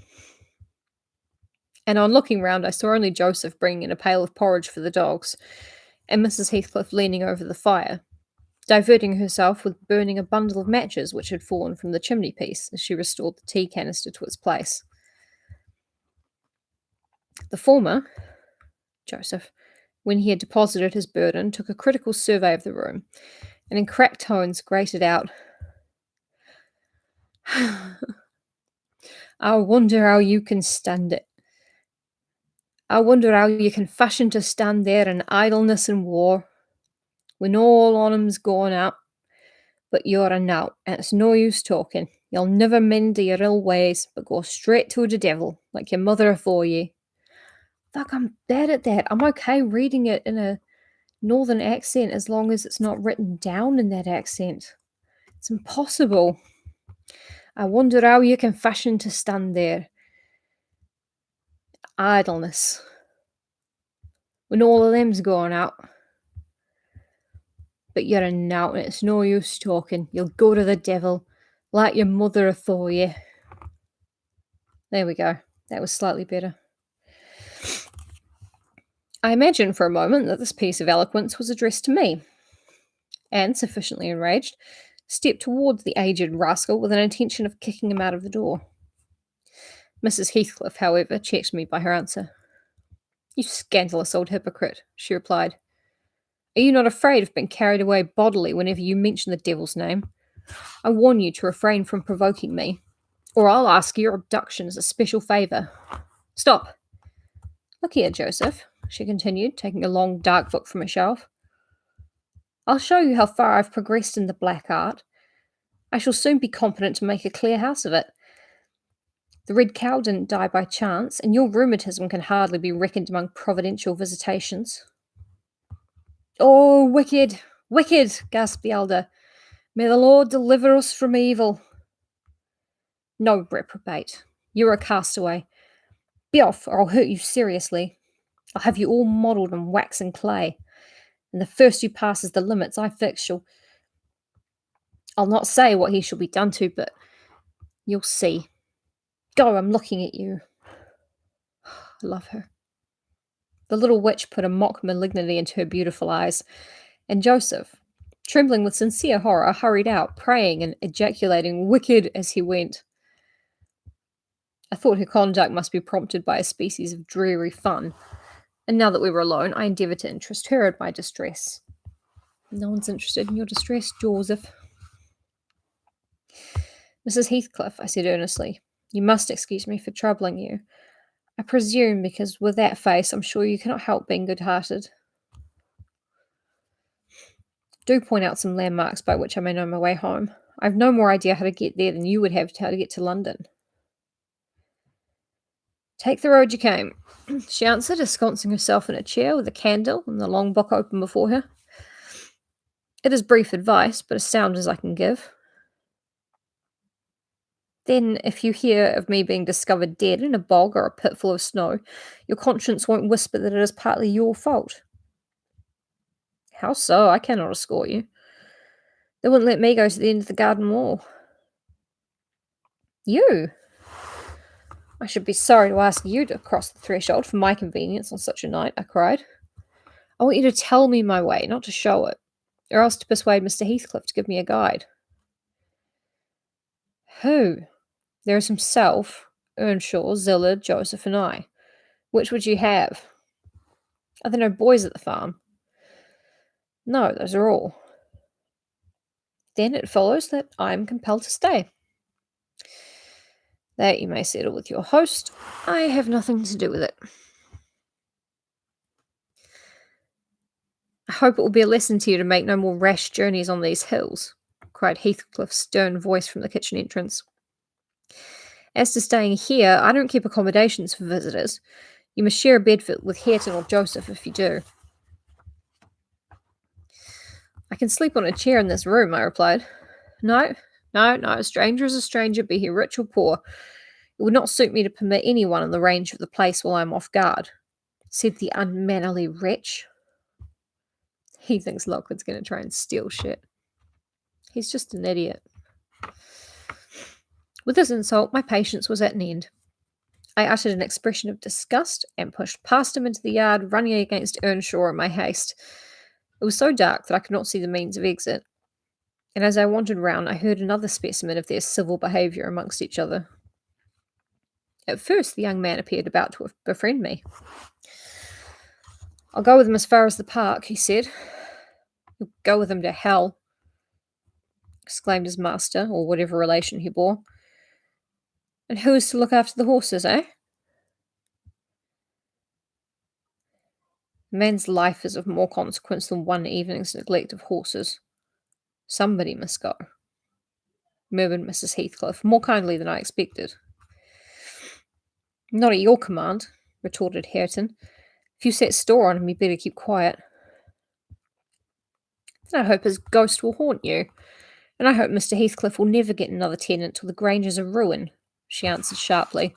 Speaker 1: And on looking round, I saw only Joseph bringing in a pail of porridge for the dogs, and Mrs. Heathcliff leaning over the fire, diverting herself with burning a bundle of matches which had fallen from the chimney-piece as she restored the tea canister to its place. The former, Joseph, when he had deposited his burden, took a critical survey of the room, and in cracked tones grated out, I wonder how you can stand it. I wonder how you can fashion to stand there in idleness and war, when all on 'em's gone out. But you're a nowt, and it's no use talking. You'll never mend to your ill ways, but go straight to the devil, like your mother afore ye. Fuck, I'm bad at that. I'm okay reading it in a northern accent as long as it's not written down in that accent. It's impossible. I wonder how you can fashion to stand there. Idleness. When all of them's gone out. But you're a nowt, and it's no use talking. You'll go to the devil, like your mother afore ye. There we go. That was slightly better. I imagined for a moment that this piece of eloquence was addressed to me, and, sufficiently enraged, stepped towards the aged rascal with an intention of kicking him out of the door. Mrs. Heathcliff, however, checked me by her answer. You scandalous old hypocrite, she replied. Are you not afraid of being carried away bodily whenever you mention the devil's name? I warn you to refrain from provoking me, or I'll ask your abduction as a special favour. Stop! Look here, Joseph, she continued, taking a long dark book from a shelf. I'll show you how far I've progressed in the black art. I shall soon be competent to make a clear house of it. The red cow didn't die by chance, and your rheumatism can hardly be reckoned among providential visitations. Oh, wicked, wicked, gasped the elder. May the Lord deliver us from evil. No, reprobate. You're a castaway. Be off, or I'll hurt you seriously. I'll have you all modelled in wax and clay, and the first who passes the limits I fix shall... I'll not say what he shall be done to, but you'll see. Go, I'm looking at you. I love her. The little witch put a mock malignity into her beautiful eyes, and Joseph, trembling with sincere horror, hurried out, praying and ejaculating wicked as he went. I thought her conduct must be prompted by a species of dreary fun, and now that we were alone, I endeavoured to interest her in my distress. No one's interested in your distress, Joseph. Mrs. Heathcliff, I said earnestly, you must excuse me for troubling you. I presume because with that face I'm sure you cannot help being good-hearted. Do point out some landmarks by which I may know my way home. I've no more idea how to get there than you would have how to get to London. Take the road you came, she answered, ensconcing herself in a chair with a candle and the long book open before her. It is brief advice, but as sound as I can give. Then, if you hear of me being discovered dead in a bog or a pit full of snow, your conscience won't whisper that it is partly your fault. How so? I cannot escort you. They wouldn't let me go to the end of the garden wall. You? I should be sorry to ask you to cross the threshold for my convenience on such a night, I cried. I want you to tell me my way, not to show it, or else to persuade Mr. Heathcliff to give me a guide. Who? There is himself, Earnshaw, Zilla, Joseph, and I. Which would you have? Are there no boys at the farm? No, those are all. Then it follows that I am compelled to stay. That you may settle with your host. I have nothing to do with it. I hope it will be a lesson to you to make no more rash journeys on these hills, cried Heathcliff's stern voice from the kitchen entrance. As to staying here, I don't keep accommodations for visitors. You must share a bed with Hareton or Joseph if you do. I can sleep on a chair in this room, I replied. No, a stranger is a stranger, be he rich or poor. It would not suit me to permit anyone in the range of the place while I am off guard, said the unmannerly wretch. He thinks Lockwood's going to try and steal shit. He's just an idiot. With this insult, my patience was at an end. I uttered an expression of disgust and pushed past him into the yard, running against Earnshaw in my haste. It was so dark that I could not see the means of exit, and as I wandered round, I heard another specimen of their civil behaviour amongst each other. At first, the young man appeared about to befriend me. I'll go with him as far as the park, he said. You'll go with him to hell, exclaimed his master, or whatever relation he bore. And who is to look after the horses, eh? A man's life is of more consequence than one evening's neglect of horses. Somebody must go, murmured Mrs. Heathcliff, more kindly than I expected. Not at your command, retorted Hareton. If you set store on him, you'd better keep quiet. Then I hope his ghost will haunt you, and I hope Mr. Heathcliff will never get another tenant till the Grange is a ruin, she answered sharply.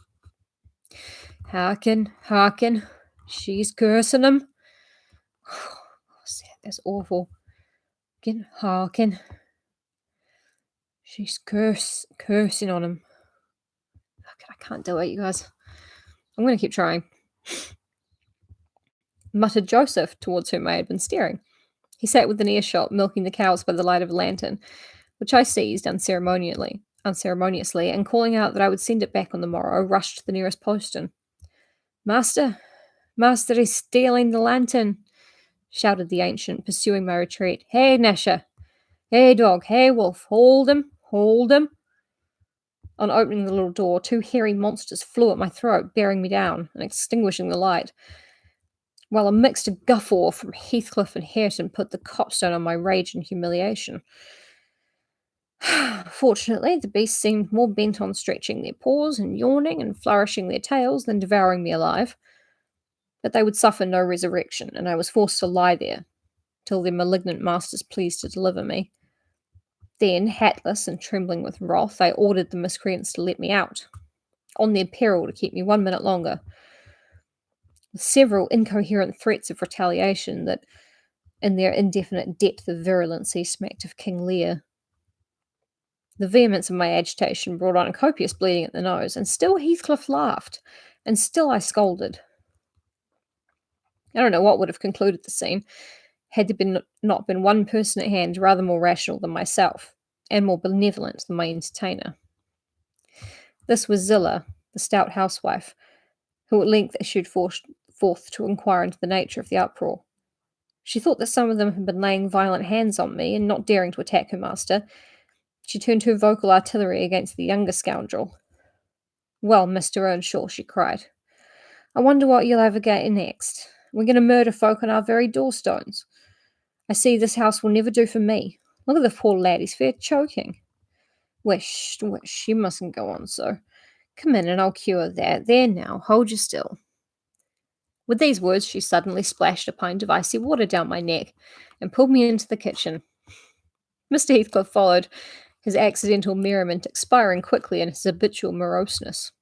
Speaker 1: Hearken, hearken, she's cursing him. That's awful. Again, hearken. She's cursing on him. I can't do it, you guys. I'm going to keep trying. Muttered Joseph, towards whom I had been staring. He sat within earshot, milking the cows by the light of a lantern, which I seized unceremoniously, and calling out that I would send it back on the morrow, rushed to the nearest postern. Master is stealing the lantern, shouted the ancient, pursuing my retreat. Hey, Nasha! Hey, dog! Hey, wolf! Hold him! Hold him! On opening the little door, 2 hairy monsters flew at my throat, bearing me down and extinguishing the light, while a mixed guffaw from Heathcliff and Hareton put the copstone on my rage and humiliation. Fortunately, the beasts seemed more bent on stretching their paws and yawning and flourishing their tails than devouring me alive. But they would suffer no resurrection, and I was forced to lie there till their malignant masters pleased to deliver me. Then, hatless and trembling with wrath, I ordered the miscreants to let me out, on their peril to keep me 1 minute longer, with several incoherent threats of retaliation that, in their indefinite depth of virulency, smacked of King Lear. The vehemence of my agitation brought on a copious bleeding at the nose, and still Heathcliff laughed, and still I scolded. I don't know what would have concluded the scene, had there not been one person at hand rather more rational than myself, and more benevolent than my entertainer. This was Zillah, the stout housewife, who at length issued forth to inquire into the nature of the uproar. She thought that some of them had been laying violent hands on me, and not daring to attack her master, she turned her vocal artillery against the younger scoundrel. Well, Mr. Earnshaw, she cried, I wonder what you'll ever get next. We're going to murder folk on our very doorstones. I see this house will never do for me. Look at the poor lad, he's fair choking. Wish, you mustn't go on so. Come in and I'll cure that. There now, hold you still. With these words, she suddenly splashed a pint of icy water down my neck and pulled me into the kitchen. Mr. Heathcliff followed, his accidental merriment expiring quickly in his habitual moroseness.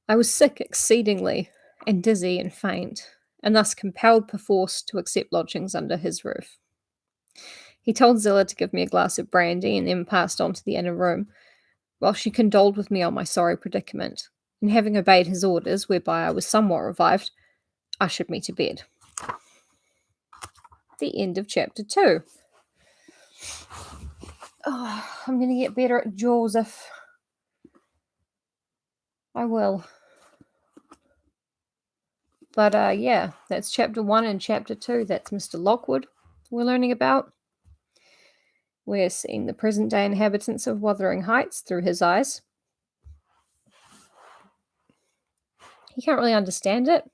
Speaker 1: I was sick exceedingly, and dizzy and faint, and thus compelled perforce to accept lodgings under his roof. He told Zillah to give me a glass of brandy, and then passed on to the inner room, while she condoled with me on my sorry predicament, and having obeyed his orders, whereby I was somewhat revived, ushered me to bed. The end of chapter 2. Oh, I'm going to get better at Joseph. I will. But yeah, that's chapter 1 and chapter 2. That's Mr. Lockwood we're learning about. We're seeing the present-day inhabitants of Wuthering Heights through his eyes. He can't really understand it,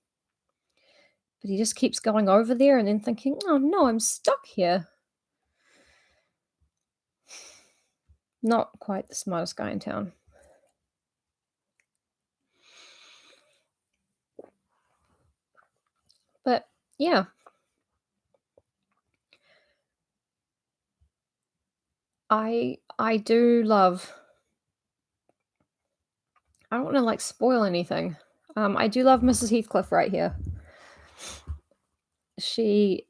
Speaker 1: but he just keeps going over there and then thinking, oh no, I'm stuck here. Not quite the smartest guy in town. But yeah. I do love, I don't want to spoil anything. I do love Mrs. Heathcliff right here. She's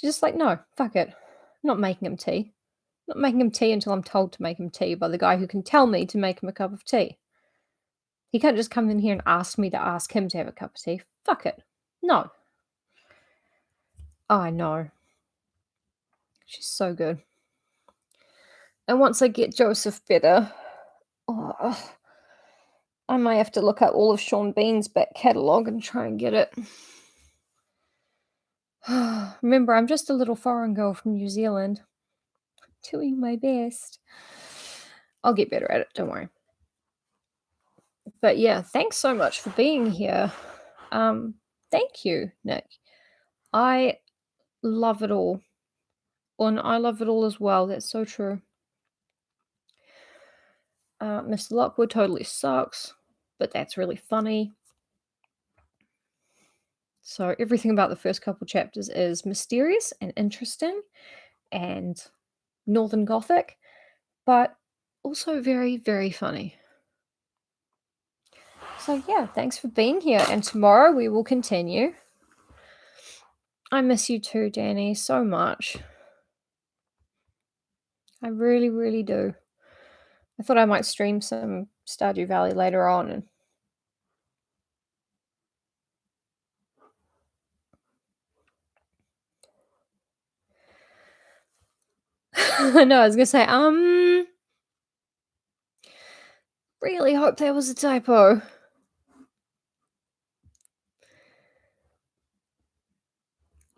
Speaker 1: just no, fuck it. I'm not making him tea. I'm not making him tea until I'm told to make him tea by the guy who can tell me to make him a cup of tea. He can't just come in here and ask me to ask him to have a cup of tea. Fuck it. No. Oh, I know. She's so good. And once I get Joseph better, I might have to look up all of Sean Bean's back catalogue and try and get it. Remember, I'm just a little foreign girl from New Zealand. Doing my best. I'll get better at it, don't worry. But yeah, thanks so much for being here. Thank you, Nick. I love it all. And I love it all as well. That's so true. Mr. Lockwood totally sucks, but that's really funny. So everything about the first couple chapters is mysterious and interesting and Northern Gothic, but also very, very funny. So yeah, thanks for being here. And tomorrow we will continue. I miss you too, Danny, so much. I really, really do. I thought I might stream some Stardew Valley later on. And no, I was gonna say, really hope that was a typo.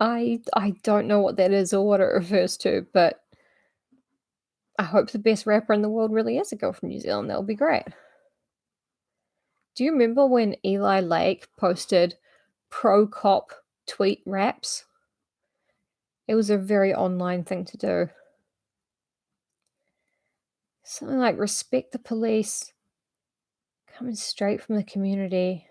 Speaker 1: I don't know what that is or what it refers to, but I hope the best rapper in the world really is a girl from New Zealand. That'll be great. Do you remember when Eli Lake posted pro cop tweet raps? It was a very online thing to do. Something like respect the police, coming straight from the community.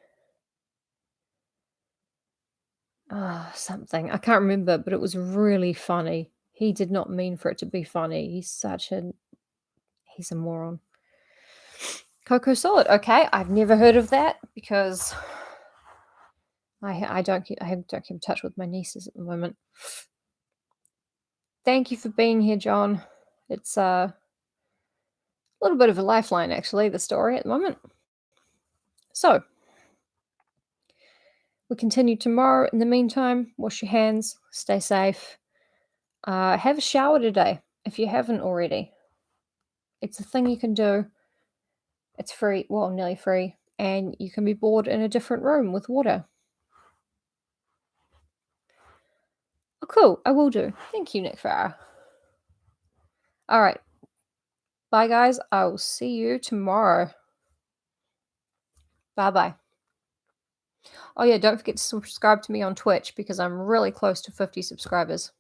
Speaker 1: Something. I can't remember, but it was really funny. He did not mean for it to be funny. He's a moron. Coco Solid. Okay, I've never heard of that because I don't keep in touch with my nieces at the moment. Thank you for being here, John. It's a little bit of a lifeline, actually, the story at the moment. So we continue tomorrow. In the meantime, wash your hands, stay safe. Have a shower today if you haven't already. It's a thing you can do. It's free, well, nearly free, and you can be bored in a different room with water. Oh, cool. I will do. Thank you, Nick Farah. All right. Bye, guys. I will see you tomorrow. Bye-bye. Oh, yeah, don't forget to subscribe to me on Twitch because I'm really close to 50 subscribers.